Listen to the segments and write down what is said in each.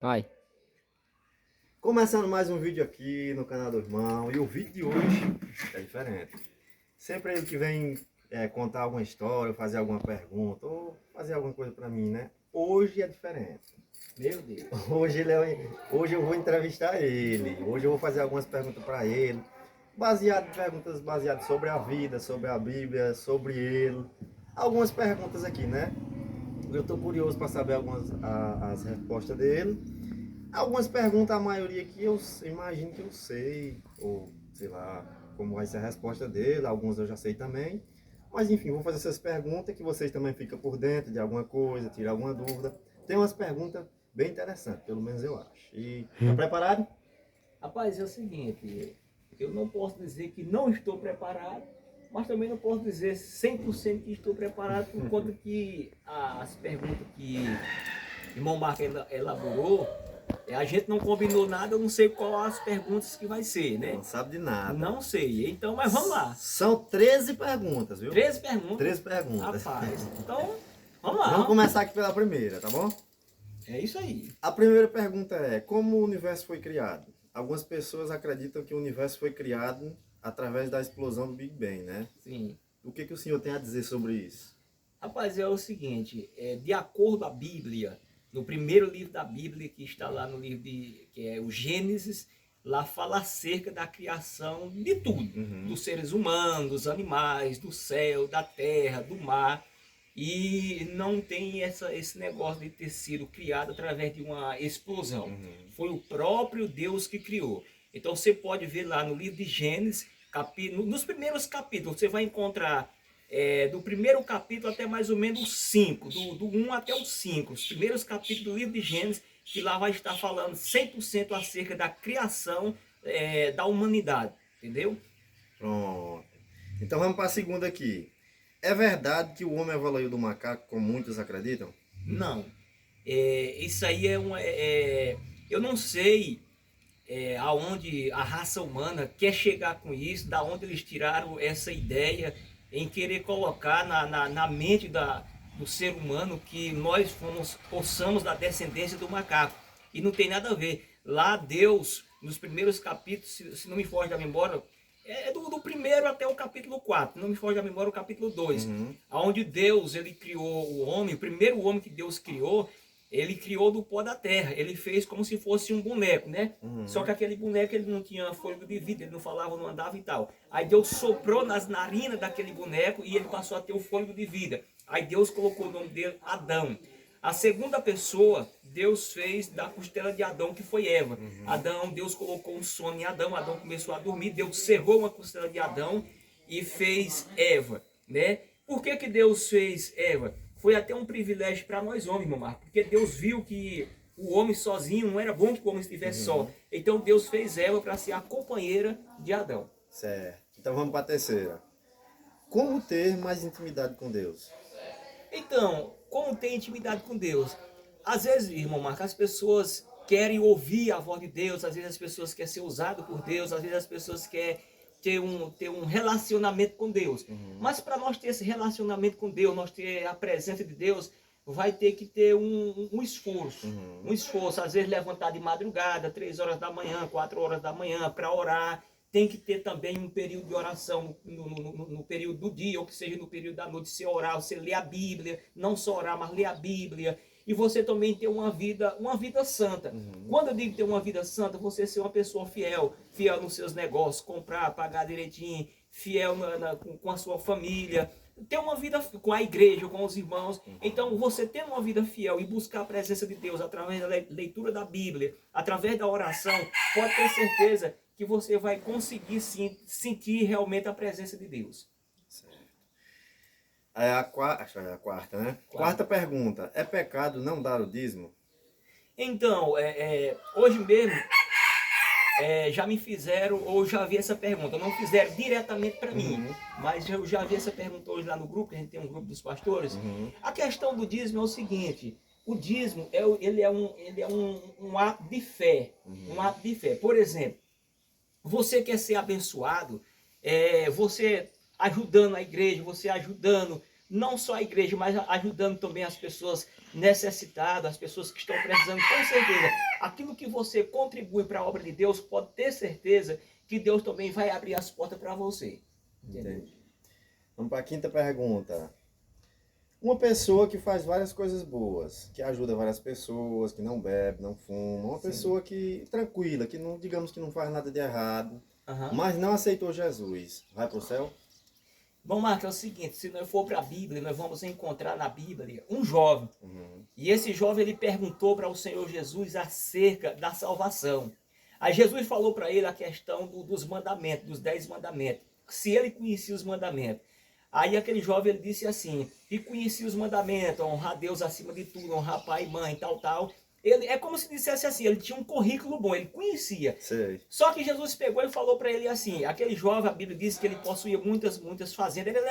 Vai. Começando mais um vídeo aqui no canal do irmão, e o vídeo de hoje é diferente. Sempre ele que vem contar alguma história, fazer alguma pergunta ou fazer alguma coisa pra mim, né? Hoje é diferente. Meu Deus. Hoje eu vou entrevistar ele, hoje eu vou fazer algumas perguntas pra ele, perguntas baseadas sobre a vida, sobre a Bíblia, sobre ele. Algumas perguntas aqui, né? Eu tô curioso para saber as respostas dele. Algumas perguntas, a maioria que eu imagino que eu sei, ou sei lá, como vai ser a resposta dele, algumas eu já sei também. Mas enfim, vou fazer essas perguntas que vocês também ficam por dentro de alguma coisa, tirar alguma dúvida. Tem umas perguntas bem interessantes, pelo menos eu acho. E tá preparado? Rapaz, é o seguinte, eu não posso dizer que não estou preparado, mas também não posso dizer 100% que estou preparado por conta que as perguntas que o irmão Marco elaborou, a gente não combinou nada, eu não sei qual as perguntas que vai ser, né? Não sabe de nada. Não sei, então, mas vamos lá. São 13 perguntas, viu? 13 perguntas. 13 perguntas. Rapaz, então, vamos lá. Vamos começar aqui pela primeira, tá bom? É isso aí. A primeira pergunta é: como o universo foi criado? Algumas pessoas acreditam que o universo foi criado através da explosão do Big Bang, né? Sim. O que o senhor tem a dizer sobre isso? Rapaz, é o seguinte, de acordo com a Bíblia, no primeiro livro da Bíblia, que está lá no livro que é o Gênesis, lá fala acerca da criação de tudo, dos seres humanos, dos animais, do céu, da terra, do mar, e não tem esse negócio de ter sido criado através de uma explosão. Foi o próprio Deus que criou. Então você pode ver lá no livro de Gênesis, nos primeiros capítulos, você vai encontrar do primeiro capítulo até mais ou menos o 5, do 1 até o 5, os primeiros capítulos do livro de Gênesis, que lá vai estar falando 100% acerca da criação da humanidade, entendeu? Pronto. Então vamos para a segunda aqui. É verdade que o homem evoluiu do macaco, como muitos acreditam? Não. Isso aí eu não sei aonde a raça humana quer chegar com isso, da onde eles tiraram essa ideia em querer colocar na mente do ser humano que nós possamos da descendência do macaco. E não tem nada a ver. Lá Deus, nos primeiros capítulos, se não me foge da memória, do primeiro até o capítulo 4, não me foge da memória o capítulo 2, onde Deus ele criou o homem, o primeiro homem que Deus criou, ele criou do pó da terra, ele fez como se fosse um boneco, né? Só que aquele boneco ele não tinha fôlego de vida, ele não falava, não andava e tal. Aí Deus soprou nas narinas daquele boneco e ele passou a ter o fôlego de vida. Aí Deus colocou o nome dele Adão. A segunda pessoa, Deus fez da costela de Adão, que foi Eva. Adão, Deus colocou um sono em Adão, Adão começou a dormir, Deus cerrou uma costela de Adão e fez Eva, né? Por que Deus fez Eva? Foi até um privilégio para nós homens, meu Marco, porque Deus viu que o homem sozinho não era bom que o homem estivesse só. Então Deus fez Eva para ser a companheira de Adão. Certo. Então vamos para a terceira. Como ter mais intimidade com Deus? Então, como ter intimidade com Deus? Às vezes, irmão Marco, as pessoas querem ouvir a voz de Deus, às vezes as pessoas querem ser usadas por Deus, às vezes as pessoas querem ter um relacionamento com Deus. Mas para nós ter esse relacionamento com Deus, nós ter a presença de Deus, vai ter que ter um esforço. Um esforço, às vezes levantar de madrugada, 3 horas da manhã, 4 horas da manhã, para orar. Tem que ter também um período de oração no período do dia, ou que seja no período da noite, você orar, você ler a Bíblia, não só orar, mas ler a Bíblia. E você também ter uma vida santa. Quando eu digo ter uma vida santa, você ser uma pessoa fiel, fiel nos seus negócios, comprar, pagar direitinho, fiel com a sua família, ter uma vida com a igreja, com os irmãos. Então, você ter uma vida fiel e buscar a presença de Deus através da leitura da Bíblia, através da oração, pode ter certeza que você vai conseguir sim, sentir realmente a presença de Deus. Certo. É a quarta, né? Quarta pergunta. É pecado não dar o dízimo? Então, hoje mesmo, já me fizeram, ou já vi essa pergunta. Não fizeram diretamente para mim, mas eu já vi essa pergunta hoje lá no grupo, que a gente tem um grupo dos pastores. A questão do dízimo é o seguinte: o dízimo ele é um ato de fé. Um ato de fé. Por exemplo, você quer ser abençoado, você ajudando a igreja, você ajudando não só a igreja, mas ajudando também as pessoas necessitadas, as pessoas que estão precisando, com certeza, aquilo que você contribui para a obra de Deus, pode ter certeza que Deus também vai abrir as portas para você. Entendeu? Entendi. Vamos para a quinta pergunta. Uma pessoa que faz várias coisas boas, que ajuda várias pessoas, que não bebe, não fuma, uma pessoa que tranquila, que não, digamos que não faz nada de errado, mas não aceitou Jesus, vai para o céu? Bom, Marcos, é o seguinte, se nós for para a Bíblia, nós vamos encontrar na Bíblia um jovem. E esse jovem, ele perguntou para o Senhor Jesus acerca da salvação. Aí Jesus falou para ele a questão dos mandamentos, dos 10 mandamentos. Se ele conhecia os mandamentos. Aí aquele jovem, ele disse assim, que conhecia os mandamentos, honrar Deus acima de tudo, honrar pai e mãe, tal, tal. Ele, é como se dissesse assim, ele tinha um currículo bom, ele conhecia. Sei. Só que Jesus pegou e falou para ele assim, aquele jovem, a Bíblia diz que ele possuía muitas fazendas, ele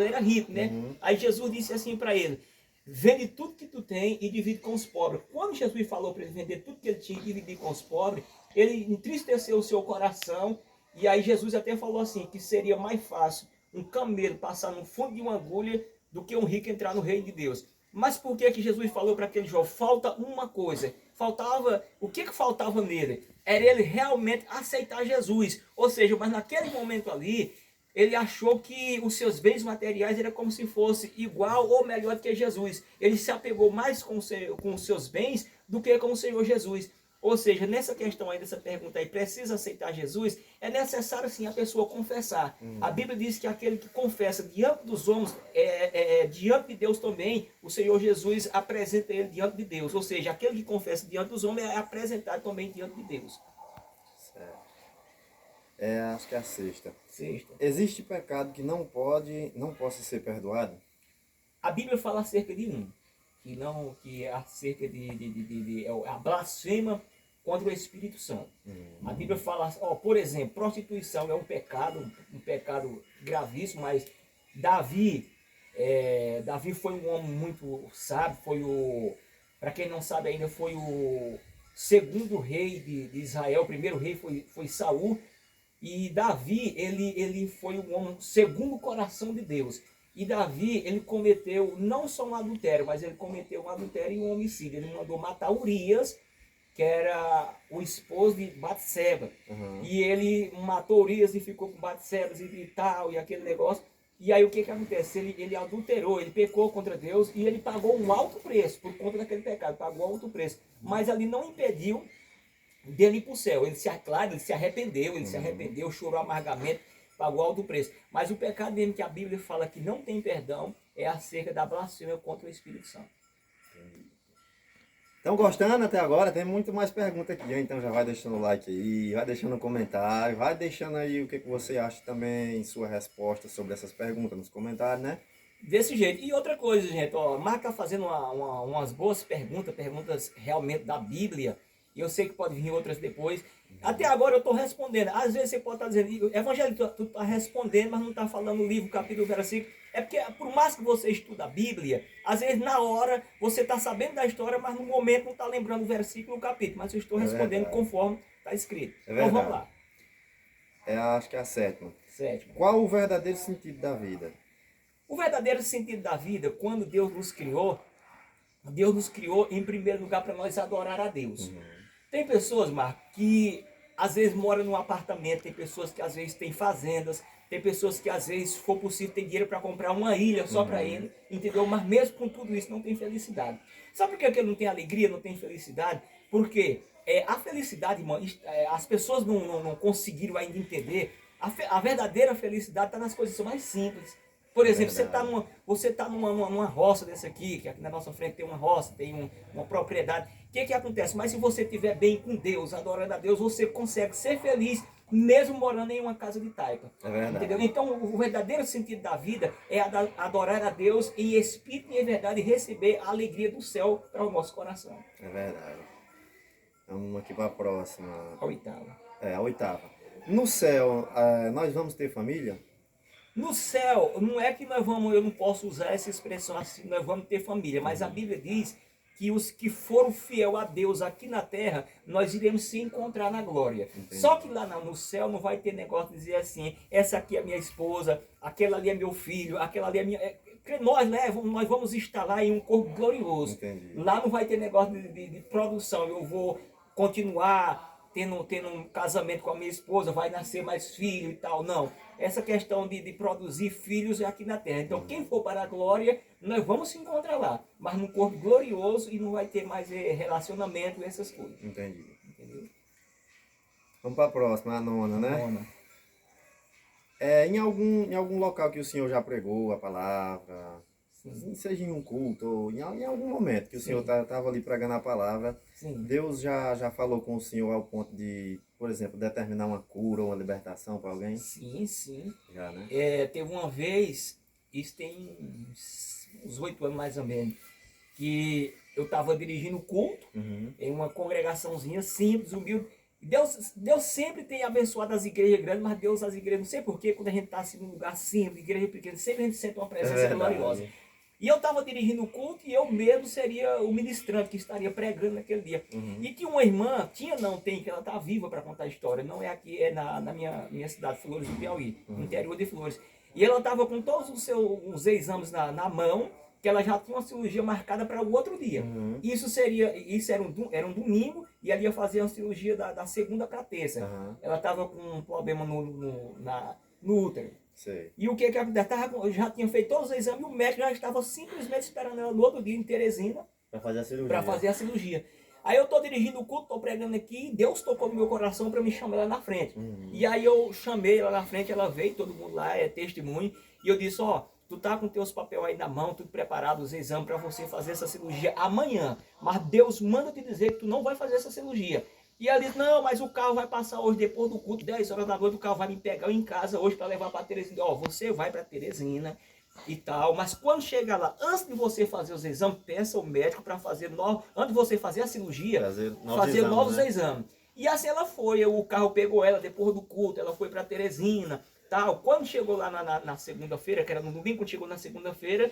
era rico, né? Aí Jesus disse assim para ele, vende tudo que tu tem e divide com os pobres. Quando Jesus falou para ele vender tudo que ele tinha e dividir com os pobres, ele entristeceu o seu coração, e aí Jesus até falou assim, que seria mais fácil um camelo passar no fundo de uma agulha do que um rico entrar no reino de Deus. Mas por que Jesus falou para aquele jovem? Falta uma coisa. Faltava, o que faltava nele? Era ele realmente aceitar Jesus. Ou seja, mas naquele momento ali, ele achou que os seus bens materiais era como se fosse igual ou melhor do que Jesus. Ele se apegou mais com os seus bens do que com o Senhor Jesus. Ou seja, nessa questão aí, dessa pergunta aí, precisa aceitar Jesus, é necessário sim a pessoa confessar. A Bíblia diz que aquele que confessa diante dos homens, diante de Deus também, o Senhor Jesus apresenta ele diante de Deus. Ou seja, aquele que confessa diante dos homens é apresentado também diante de Deus. Certo. Acho que é a sexta. Sexta. Existe pecado que não possa ser perdoado? A Bíblia fala acerca de um. Que é acerca de a blasfema contra o Espírito Santo. A Bíblia fala, por exemplo, prostituição é um pecado gravíssimo, mas Davi foi um homem muito sábio, para quem não sabe ainda, foi o segundo rei de Israel. O primeiro rei foi Saul, e Davi, ele foi um homem segundo o coração de Deus. E Davi, ele cometeu não só um adultério, mas ele cometeu um adultério e um homicídio. Ele mandou matar Urias, que era o esposo de Batseba. E ele matou Urias e ficou com Batseba e tal, e aquele negócio. E aí o que acontece? Ele adulterou, ele pecou contra Deus e ele pagou um alto preço por conta daquele pecado. Pagou um alto preço. Mas ali não impediu dele ir para o céu. Ele se arrependeu, chorou amargamente, pagou alto preço. Mas o pecado mesmo que a Bíblia fala que não tem perdão é acerca da blasfêmia contra o Espírito Santo. Estão gostando até agora? Tem muito mais perguntas aqui, então já vai deixando o like aí, vai deixando um comentário, vai deixando aí o que você acha também, sua resposta sobre essas perguntas nos comentários, né? Desse jeito. E outra coisa, gente, Marca fazendo umas boas perguntas realmente da Bíblia, e eu sei que pode vir outras depois. Até agora eu estou respondendo. Às vezes você pode estar dizendo, Evangelho, tu está respondendo, mas não está falando o livro, capítulo, versículo. É porque, por mais que você estuda a Bíblia, às vezes na hora você está sabendo da história, mas no momento não está lembrando o versículo, o capítulo. Mas eu estou respondendo conforme está escrito. Então vamos lá. Acho que é a sétima. Sétima. Qual o verdadeiro sentido da vida? O verdadeiro sentido da vida, quando Deus nos criou em primeiro lugar para nós adorar a Deus. Tem pessoas, Marco, que às vezes moram num apartamento, tem pessoas que às vezes têm fazendas, tem pessoas que às vezes, se for possível, tem dinheiro para comprar uma ilha só para ele, entendeu? Mas mesmo com tudo isso não tem felicidade. Sabe por que ele não tem alegria, não tem felicidade? Porque a felicidade, irmão, as pessoas não conseguiram ainda entender. A verdadeira felicidade está nas coisas mais simples. Por exemplo, você tá numa roça dessa aqui, que aqui na nossa frente tem uma roça, tem uma propriedade. O que acontece? Mas se você estiver bem com Deus, adorando a Deus, você consegue ser feliz, mesmo morando em uma casa de taipa. É verdade. Entendeu? Então, o verdadeiro sentido da vida é adorar a Deus em espírito e em verdade, e receber a alegria do céu para o nosso coração. É verdade. Vamos aqui para a próxima. A oitava. A oitava. No céu, nós vamos ter família? No céu, não é que eu não posso usar essa expressão assim, nós vamos ter família, mas a Bíblia diz que os que foram fiel a Deus aqui na terra, nós iremos se encontrar na glória. Entendi. Só que lá no céu não vai ter negócio de dizer assim, essa aqui é minha esposa, aquela ali é meu filho, aquela ali é minha... que nós vamos estar lá em um corpo glorioso. Entendi. Lá não vai ter negócio de produção. Eu vou continuar tendo um casamento com a minha esposa, vai nascer mais filho e tal. Não. Essa questão de produzir filhos é aqui na terra. Então, quem for para a glória, nós vamos se encontrar lá. Mas num corpo glorioso e não vai ter mais relacionamento e essas coisas. Entendi. Entendeu? Vamos para a próxima, a nona, né? Nona. Em algum local que o senhor já pregou a palavra, seja em um culto, ou em algum momento que o senhor estava ali pregando a palavra, Sim. Deus já falou com o senhor ao ponto de, por exemplo, determinar uma cura ou uma libertação para alguém? Sim, sim. Já, né? Teve uma vez, isso tem uns 8 anos mais ou menos, que eu estava dirigindo culto em uma congregaçãozinha simples, humilde. Deus sempre tem abençoado as igrejas grandes, mas Deus, as igrejas, não sei porquê, quando a gente está assim num lugar simples, igreja pequena, sempre a gente sente uma presença gloriosa. E eu estava dirigindo o culto e eu mesmo seria o ministrante que estaria pregando naquele dia. E tinha uma irmã, tem, que ela está viva para contar a história, não é aqui, é na minha cidade, Flores do Piauí, no interior de Flores. E ela estava com todos os exames na mão, que ela já tinha uma cirurgia marcada para o outro dia. Isso era um domingo e ela ia fazer uma cirurgia da segunda para terça. Ela estava com um problema no útero. Sei. E o que acontece? Eu já tinha feito todos os exames e o médico já estava simplesmente esperando ela no outro dia em Teresina Para fazer a cirurgia. para fazer a cirurgia. Aí eu estou dirigindo o culto, estou pregando aqui, e Deus tocou no meu coração para me chamar ela na frente. E aí eu chamei ela na frente, ela veio, todo mundo lá é testemunho, e eu disse, tu tá com teus papéis aí na mão, tudo preparado, os exames para você fazer essa cirurgia amanhã, mas Deus manda te dizer que tu não vai fazer essa cirurgia. E ela disse, não, mas o carro vai passar hoje depois do culto, 10 horas da noite, o carro vai me pegar em casa hoje para levar para Teresina. Você vai para Teresina e tal, mas quando chegar lá, antes de você fazer os exames, peça ao médico para fazer antes de você fazer a cirurgia, fazer novos exames. E assim ela foi, o carro pegou ela depois do culto, ela foi para Teresina, tal. Quando chegou lá na segunda-feira, que era no domingo, quando chegou na segunda-feira,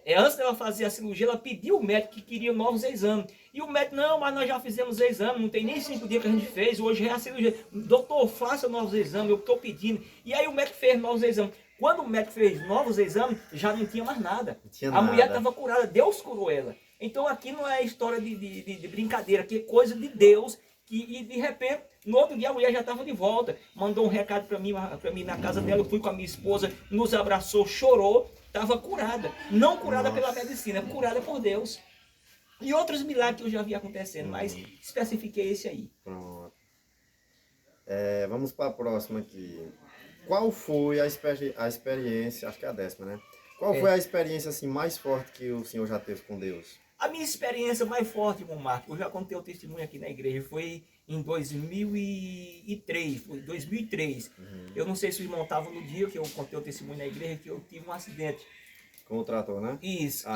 antes dela fazer a cirurgia, ela pediu ao médico que queria novos exames. E o médico, não, mas nós já fizemos exame, não tem nem 5 dias que a gente fez, hoje é a cirurgia. Doutor, faça novos exames, eu estou pedindo. E aí o médico fez novos exames. Quando o médico fez novos exames, já não tinha mais nada. A mulher estava curada, Deus curou ela. Então aqui não é história de brincadeira, aqui é coisa de Deus. E de repente, no outro dia a mulher já estava de volta. Mandou um recado para mim na casa dela, eu fui com a minha esposa, nos abraçou, chorou. Estava curada, não curada pela medicina, curada por Deus. E outros milagres que eu já vi acontecendo, mas especifiquei esse aí. Pronto. Vamos para a próxima aqui. Qual foi a experiência, acho que é a 10ª, né? Qual foi a experiência assim, mais forte que o senhor já teve com Deus? A minha experiência mais forte, irmão Marco, eu já contei o testemunho aqui na igreja, foi em 2003. Foi 2003. Eu não sei se o irmão estava no dia que eu contei o testemunho na igreja, que eu tive um acidente. Com o trator, né? Isso,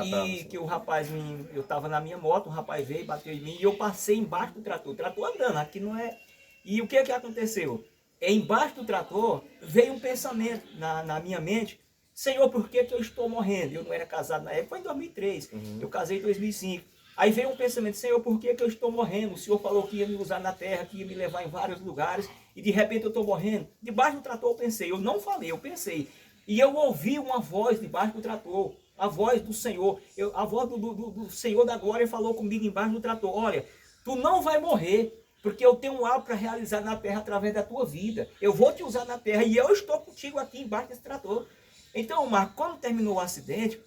que o rapaz, eu estava na minha moto, o rapaz veio, bateu em mim e eu passei embaixo do trator. O trator andando, aqui não é... E o que aconteceu? Embaixo do trator veio um pensamento na minha mente, Senhor, por que eu estou morrendo? Eu não era casado na época, foi em 2003, eu casei em 2005. Aí veio um pensamento, Senhor, por que eu estou morrendo? O Senhor falou que ia me usar na terra, que ia me levar em vários lugares, e de repente eu estou morrendo. Debaixo do trator eu pensei, eu não falei, eu pensei. E eu ouvi uma voz debaixo do trator, a voz do Senhor, a voz do Senhor da glória falou comigo embaixo do trator, olha, tu não vai morrer, porque eu tenho algo para realizar na terra através da tua vida. Eu vou te usar na terra e eu estou contigo aqui embaixo desse trator. Então, Marco, quando terminou o acidente,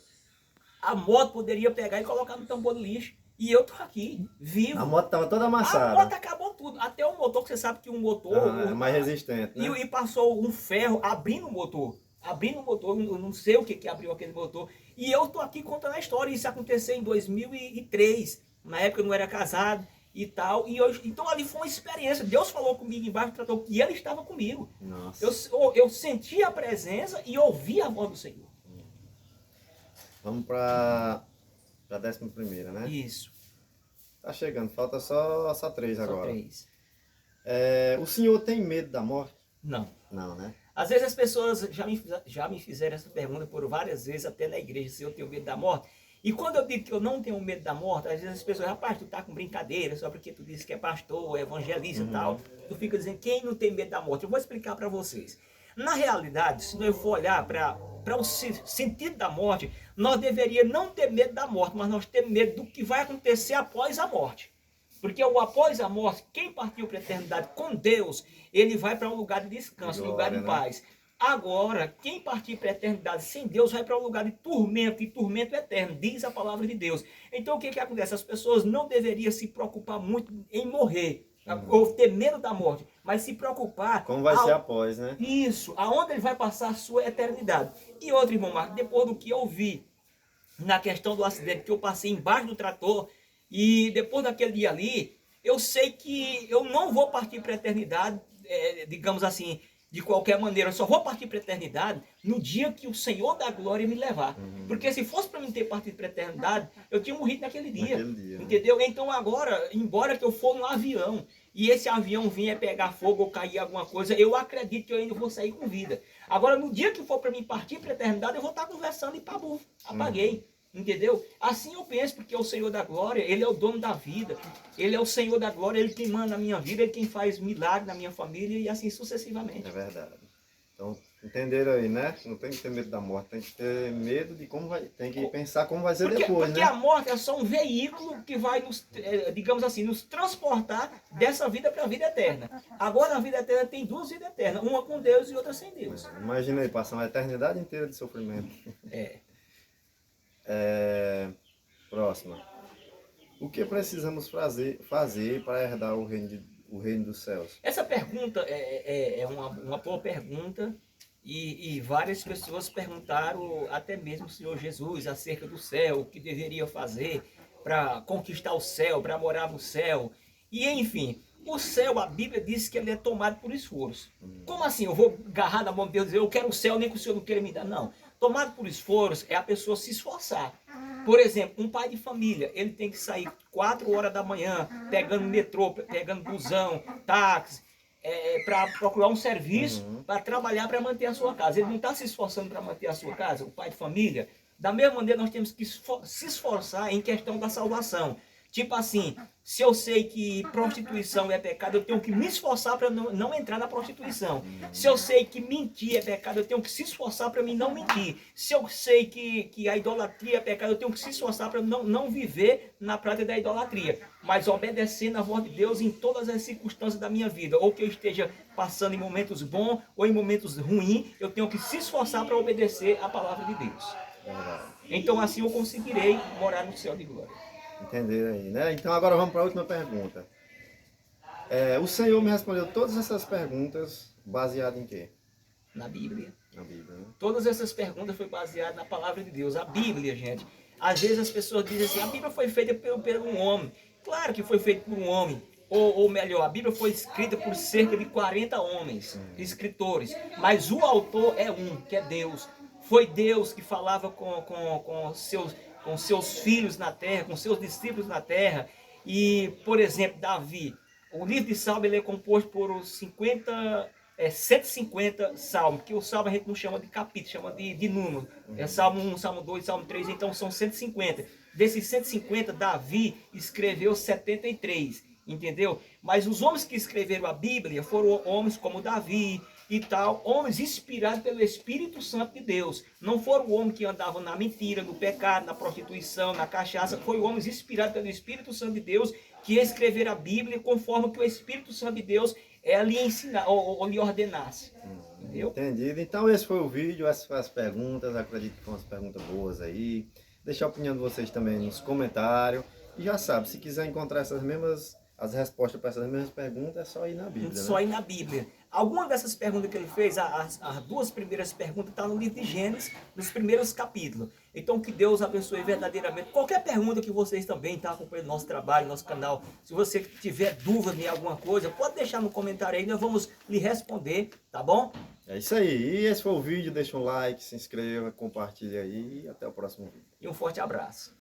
a moto poderia pegar e colocar no tambor do lixo. E eu tô aqui, vivo. A moto estava toda amassada. A moto acabou tudo. Até o motor, que você sabe que um motor... é mais resistente, né? E passou um ferro abrindo o motor. Eu não sei o que abriu aquele motor. E eu tô aqui contando a história. Isso aconteceu em 2003. Na época eu não era casado e tal. Então ali foi uma experiência. Deus falou comigo embaixo do trator e ele estava comigo. Nossa. Eu senti a presença e ouvi a voz do Senhor. Vamos para a 11ª, né? Isso. Tá chegando, falta só 3 agora. Só 3. O senhor tem medo da morte? Não. Não, né? Às vezes as pessoas já me fizeram essa pergunta por várias vezes, até na igreja, se eu tenho medo da morte. E quando eu digo que eu não tenho medo da morte, às vezes as pessoas, rapaz, tu tá com brincadeira, só porque tu disse que é pastor, evangelista e tal. Tu fica dizendo, quem não tem medo da morte? Eu vou explicar para vocês. Na realidade, se nós for olhar para o sentido da morte, nós deveríamos não ter medo da morte, mas nós temos medo do que vai acontecer após a morte. Porque o após a morte, quem partiu para a eternidade com Deus, ele vai para um lugar de descanso, um lugar de paz. Agora, quem partir para a eternidade sem Deus vai para um lugar de tormento, e tormento eterno, diz a palavra de Deus. Então o que acontece? As pessoas não deveriam se preocupar muito em morrer, ou ter medo da morte, mas se preocupar... Como vai ser após, né? Isso, aonde ele vai passar a sua eternidade. E outro, irmão Marcos, depois do que eu vi na questão do acidente, que eu passei embaixo do trator, e depois daquele dia ali, eu sei que eu não vou partir para a eternidade, digamos assim, de qualquer maneira. Eu só vou partir para a eternidade no dia que o Senhor da glória me levar. Porque se fosse para mim ter partido para a eternidade, eu tinha morrido naquele dia. Entendeu? Então agora, embora que eu for no avião, e esse avião vinha pegar fogo ou cair alguma coisa, eu acredito que eu ainda vou sair com vida. Agora, no dia que for para mim partir para a eternidade, eu vou estar conversando e pabuf, apaguei. Entendeu? Assim eu penso, porque o Senhor da glória, ele é o dono da vida, ele é o Senhor da glória, ele quem manda na minha vida, ele quem faz milagre na minha família e assim sucessivamente. É verdade. Então, entenderam aí, né? Não tem que ter medo da morte, tem que ter medo de como vai, tem que pensar como vai ser depois, porque né? a morte é só um veículo que vai nos, digamos assim, nos transportar dessa vida para a vida eterna. Agora a vida eterna tem duas vidas eternas, uma com Deus e outra sem Deus. Imagina aí, passar uma eternidade inteira de sofrimento. Próxima. O que precisamos fazer para herdar o reino dos céus? Essa pergunta é uma boa pergunta e várias pessoas perguntaram até mesmo o Senhor Jesus acerca do céu, o que deveria fazer para conquistar o céu, para morar no céu. E enfim, o céu, a Bíblia diz que ele é tomado por esforço. Como assim? Eu vou agarrar na mão de Deus e dizer, eu quero o céu, nem que o Senhor não queira me dar. Não. Tomado por esforço é a pessoa se esforçar. Por exemplo, um pai de família, ele tem que sair 4 horas da manhã, pegando metrô, pegando busão, táxi, para procurar um serviço, para trabalhar, para manter a sua casa. Ele não está se esforçando para manter a sua casa, o pai de família. Da mesma maneira, nós temos que se esforçar em questão da salvação. Tipo assim, se eu sei que prostituição é pecado, eu tenho que me esforçar para não entrar na prostituição. Se eu sei que mentir é pecado, eu tenho que se esforçar para mim não mentir. Se eu sei que a idolatria é pecado, eu tenho que se esforçar para não viver na prática da idolatria. Mas obedecendo a voz de Deus em todas as circunstâncias da minha vida. Ou que eu esteja passando em momentos bons ou em momentos ruins, eu tenho que se esforçar para obedecer a palavra de Deus. Então assim eu conseguirei morar no céu de glória. Entenderam aí, né? Então agora vamos para a última pergunta. O Senhor me respondeu todas essas perguntas baseado em quê? Na Bíblia. Na Bíblia, né? Todas essas perguntas foram baseadas na palavra de Deus. A Bíblia, gente. Às vezes as pessoas dizem assim, a Bíblia foi feita por um homem. Claro que foi feita por um homem. Ou melhor, a Bíblia foi escrita por cerca de 40 homens, escritores. Mas o autor é um, que é Deus. Foi Deus que falava com seus filhos na terra, com seus discípulos na terra. E, por exemplo, Davi, o livro de Salmo ele é composto por 150 salmos, que o salmo a gente não chama de capítulo, chama de número. É Salmo 1, Salmo 2, Salmo 3, então são 150. Desses 150, Davi escreveu 73, entendeu? Mas os homens que escreveram a Bíblia foram homens como Davi e tal, homens inspirados pelo Espírito Santo de Deus. Não foram homens que andavam na mentira, no pecado, na prostituição, na cachaça. Foram homens inspirados pelo Espírito Santo de Deus que escreveram a Bíblia conforme que o Espírito Santo de Deus lhe ensinar ou lhe ordenasse. Entendeu? Entendido. Então esse foi o vídeo, essas foram as perguntas. Acredito que foram umas perguntas boas aí. Deixa a opinião de vocês também nos comentários. E já sabe, se quiser encontrar as respostas para essas mesmas perguntas, é só ir na Bíblia. Só ir na Bíblia. Alguma dessas perguntas que ele fez, as 2 primeiras perguntas estão no livro de Gênesis, nos primeiros capítulos. Então que Deus abençoe verdadeiramente. Qualquer pergunta que vocês também estão acompanhando nosso trabalho, nosso canal, se você tiver dúvida em alguma coisa, pode deixar no comentário aí, nós vamos lhe responder, tá bom? É isso aí. E esse foi o vídeo, deixa um like, se inscreva, compartilhe aí e até o próximo vídeo. E um forte abraço.